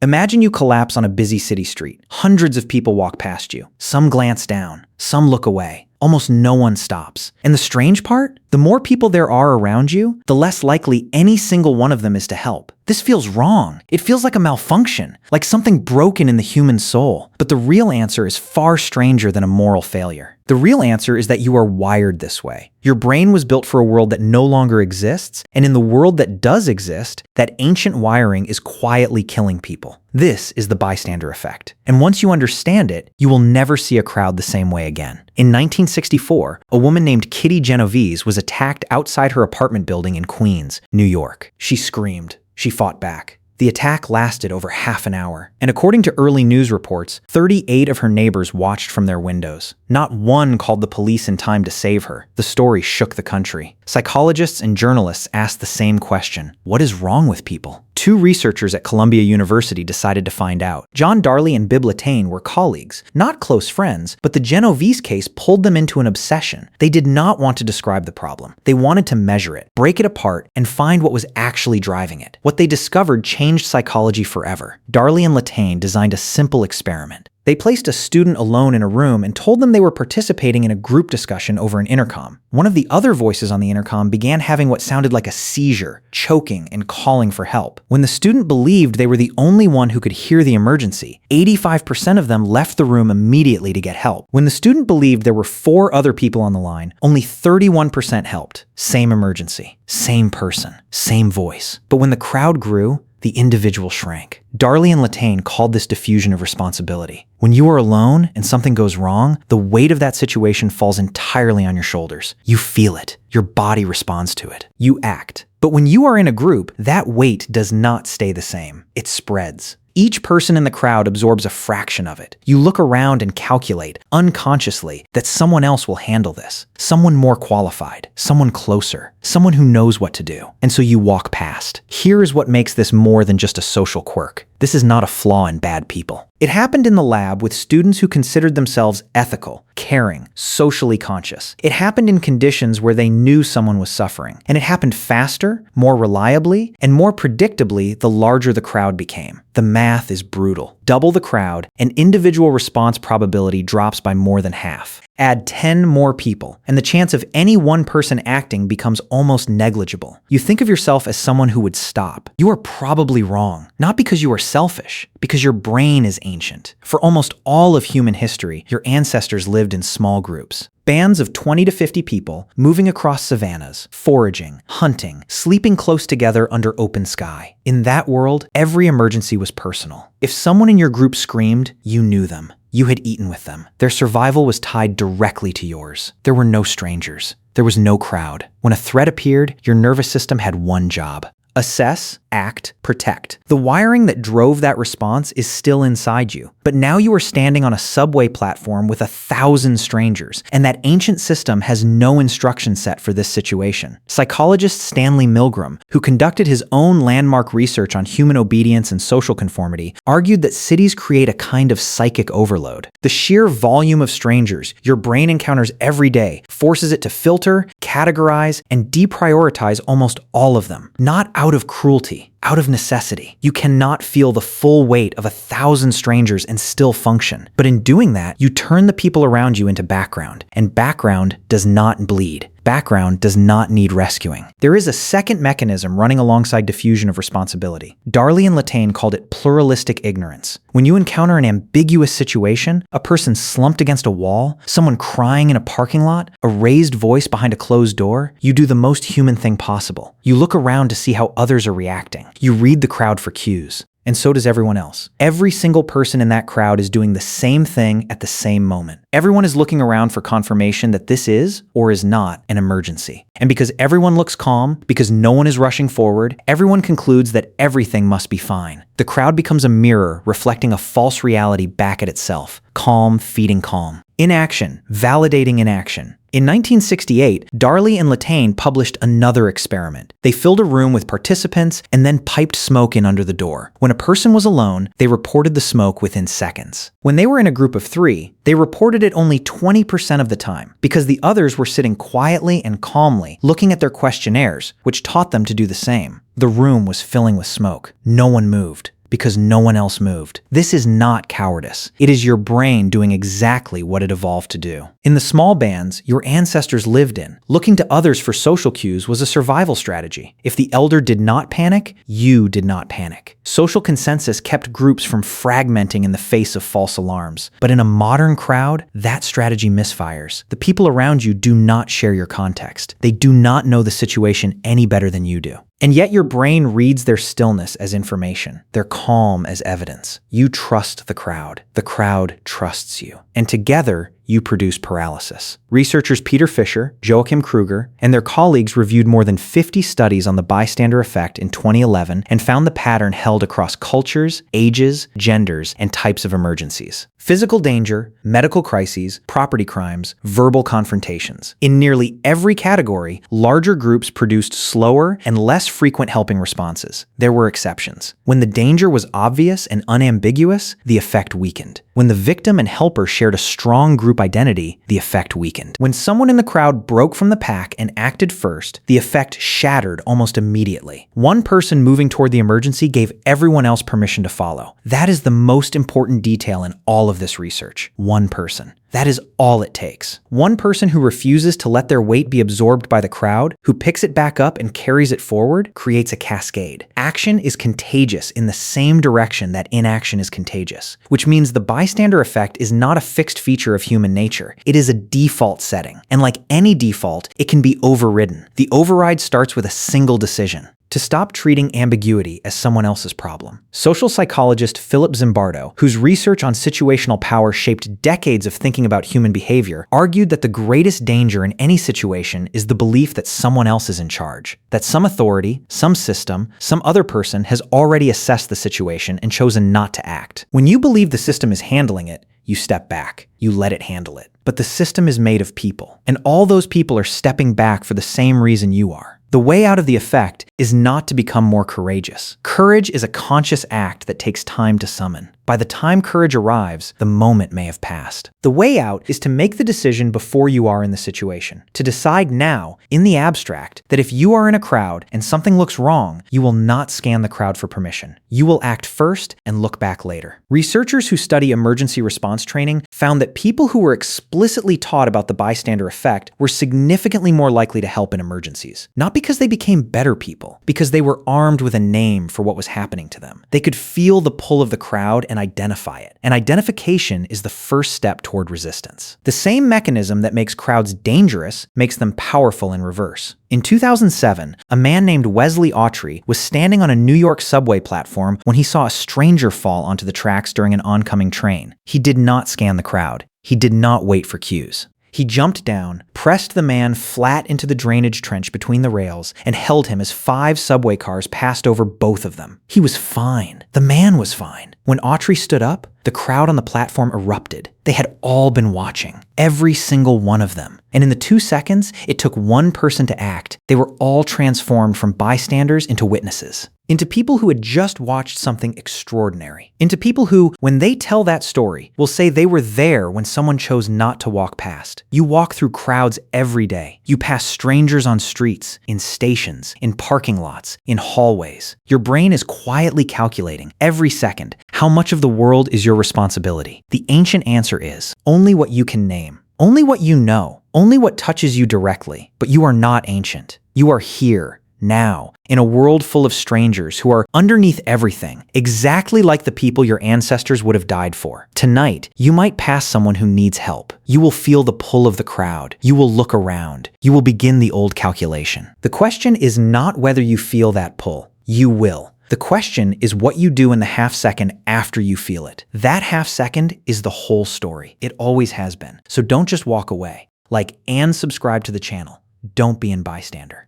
Imagine you collapse on a busy city street. Hundreds of people walk past you. Some glance down, some look away. Almost no one stops. And the strange part? The more people there are around you, the less likely any single one of them is to help. This feels wrong. It feels like a malfunction, like something broken in the human soul. But the real answer is far stranger than a moral failure. The real answer is that you are wired this way. Your brain was built for a world that no longer exists, and in the world that does exist, that ancient wiring is quietly killing people. This is the bystander effect. And once you understand it, you will never see a crowd the same way again. In 1964, a woman named Kitty Genovese was attacked outside her apartment building in Queens, New York. She screamed. She fought back. The attack lasted over half an hour, and according to early news reports, 38 of her neighbors watched from their windows. Not one called the police in time to save her. The story shook the country. Psychologists and journalists asked the same question: what is wrong with people? Two researchers at Columbia University decided to find out. Darley and Latané were colleagues, not close friends, but the Genovese case pulled them into an obsession. They did not want to describe the problem. They wanted to measure it, break it apart, and find what was actually driving it. What they discovered changed psychology forever. Darley and Latané designed a simple experiment. They placed a student alone in a room and told them they were participating in a group discussion over an intercom. One of the other voices on the intercom began having what sounded like a seizure, choking and calling for help. When the student believed they were the only one who could hear the emergency, 85% of them left the room immediately to get help. When the student believed there were 4 other people on the line, only 31% helped. Same emergency, same person, same voice. But when the crowd grew, the individual shrank. Darley and Latané called this diffusion of responsibility. When you are alone and something goes wrong, the weight of that situation falls entirely on your shoulders. You feel it. Your body responds to it. You act. But when you are in a group, that weight does not stay the same. It spreads. Each person in the crowd absorbs a fraction of it. You look around and calculate, unconsciously, that someone else will handle this. Someone more qualified, someone closer, someone who knows what to do. And so you walk past. Here is what makes this more than just a social quirk. This is not a flaw in bad people. It happened in the lab with students who considered themselves ethical, caring, socially conscious. It happened in conditions where they knew someone was suffering. And it happened faster, more reliably, and more predictably the larger the crowd became. The math is brutal. Double the crowd, and individual response probability drops by more than half. Add 10 more people, and the chance of any one person acting becomes almost negligible. You think of yourself as someone who would stop. You are probably wrong, not because you are selfish, because your brain is ancient. For almost all of human history, your ancestors lived in small groups. Bands of 20 to 50 people moving across savannas, foraging, hunting, sleeping close together under open sky. In that world, every emergency was personal. If someone in your group screamed, you knew them. You had eaten with them. Their survival was tied directly to yours. There were no strangers. There was no crowd. When a threat appeared, your nervous system had one job: assess, act, protect. The wiring that drove that response is still inside you. But now you are standing on a subway platform with 1,000 strangers, and that ancient system has no instruction set for this situation. Psychologist Stanley Milgram, who conducted his own landmark research on human obedience and social conformity, argued that cities create a kind of psychic overload. The sheer volume of strangers your brain encounters every day forces it to filter, categorize, and deprioritize almost all of them. Not out of cruelty, out of necessity. You cannot feel the full weight of 1,000 strangers and still function. But in doing that, you turn the people around you into background, and background does not bleed. Background does not need rescuing. There is a second mechanism running alongside diffusion of responsibility. Darley and Latané called it pluralistic ignorance. When you encounter an ambiguous situation, a person slumped against a wall, someone crying in a parking lot, a raised voice behind a closed door, you do the most human thing possible. You look around to see how others are reacting. You read the crowd for cues. And so does everyone else. Every single person in that crowd is doing the same thing at the same moment. Everyone is looking around for confirmation that this is, or is not, an emergency. And because everyone looks calm, because no one is rushing forward, everyone concludes that everything must be fine. The crowd becomes a mirror reflecting a false reality back at itself. Calm feeding calm. Inaction, validating inaction. In 1968, Darley and Latané published another experiment. They filled a room with participants and then piped smoke in under the door. When a person was alone, they reported the smoke within seconds. When they were in a group of 3, they reported it only 20% of the time because the others were sitting quietly and calmly, looking at their questionnaires, which taught them to do the same. The room was filling with smoke. No one moved. because no one else moved. This is not cowardice. It is your brain doing exactly what it evolved to do. In the small bands your ancestors lived in, looking to others for social cues was a survival strategy. If the elder did not panic, you did not panic. Social consensus kept groups from fragmenting in the face of false alarms. But in a modern crowd, that strategy misfires. The people around you do not share your context. They do not know the situation any better than you do. And yet your brain reads their stillness as information, their calm as evidence. You trust the crowd. The crowd trusts you. And together, you produce paralysis. Researchers Peter Fisher, Joachim Kruger, and their colleagues reviewed more than 50 studies on the bystander effect in 2011 and found the pattern held across cultures, ages, genders, and types of emergencies. Physical danger, medical crises, property crimes, verbal confrontations. In nearly every category, larger groups produced slower and less frequent helping responses. There were exceptions. When the danger was obvious and unambiguous, the effect weakened. When the victim and helper shared a strong group identity, the effect weakened. When someone in the crowd broke from the pack and acted first, the effect shattered almost immediately. One person moving toward the emergency gave everyone else permission to follow. That is the most important detail in all of this research. One person. That is all it takes. One person who refuses to let their weight be absorbed by the crowd, who picks it back up and carries it forward, creates a cascade. Action is contagious in the same direction that inaction is contagious, which means the bystander effect is not a fixed feature of human nature. It is a default setting. And like any default, it can be overridden. The override starts with a single decision: to stop treating ambiguity as someone else's problem. Social psychologist Philip Zimbardo, whose research on situational power shaped decades of thinking about human behavior, argued that the greatest danger in any situation is the belief that someone else is in charge, that some authority, some system, some other person has already assessed the situation and chosen not to act. When you believe the system is handling it, you step back. You let it handle it. But the system is made of people, and all those people are stepping back for the same reason you are. The way out of the effect is not to become more courageous. Courage is a conscious act that takes time to summon. By the time courage arrives, the moment may have passed. The way out is to make the decision before you are in the situation. To decide now, in the abstract, that if you are in a crowd and something looks wrong, you will not scan the crowd for permission. You will act first and look back later. Researchers who study emergency response training found that people who were explicitly taught about the bystander effect were significantly more likely to help in emergencies. Not because they became better people, because they were armed with a name for what was happening to them. They could feel the pull of the crowd and identify it. And identification is the first step toward resistance. The same mechanism that makes crowds dangerous makes them powerful in reverse. In 2007, a man named Wesley Autry was standing on a New York subway platform when he saw a stranger fall onto the tracks during an oncoming train. He did not scan the crowd. He did not wait for cues. He jumped down, pressed the man flat into the drainage trench between the rails, and held him as 5 subway cars passed over both of them. He was fine. The man was fine. When Autry stood up, the crowd on the platform erupted. They had all been watching, every single one of them. And in the 2 seconds it took one person to act, they were all transformed from bystanders into witnesses. Into people who had just watched something extraordinary. Into people who, when they tell that story, will say they were there when someone chose not to walk past. You walk through crowds every day. You pass strangers on streets, in stations, in parking lots, in hallways. Your brain is quietly calculating, every second, how much of the world is your responsibility. The ancient answer is, only what you can name. Only what you know. Only what touches you directly. But you are not ancient. You are here. Now, in a world full of strangers who are underneath everything, exactly like the people your ancestors would have died for. Tonight, you might pass someone who needs help. You will feel the pull of the crowd. You will look around. You will begin the old calculation. The question is not whether you feel that pull. You will. The question is what you do in the half second after you feel it. That half second is the whole story. It always has been. So don't just walk away. Like and subscribe to the channel. Don't be in bystander.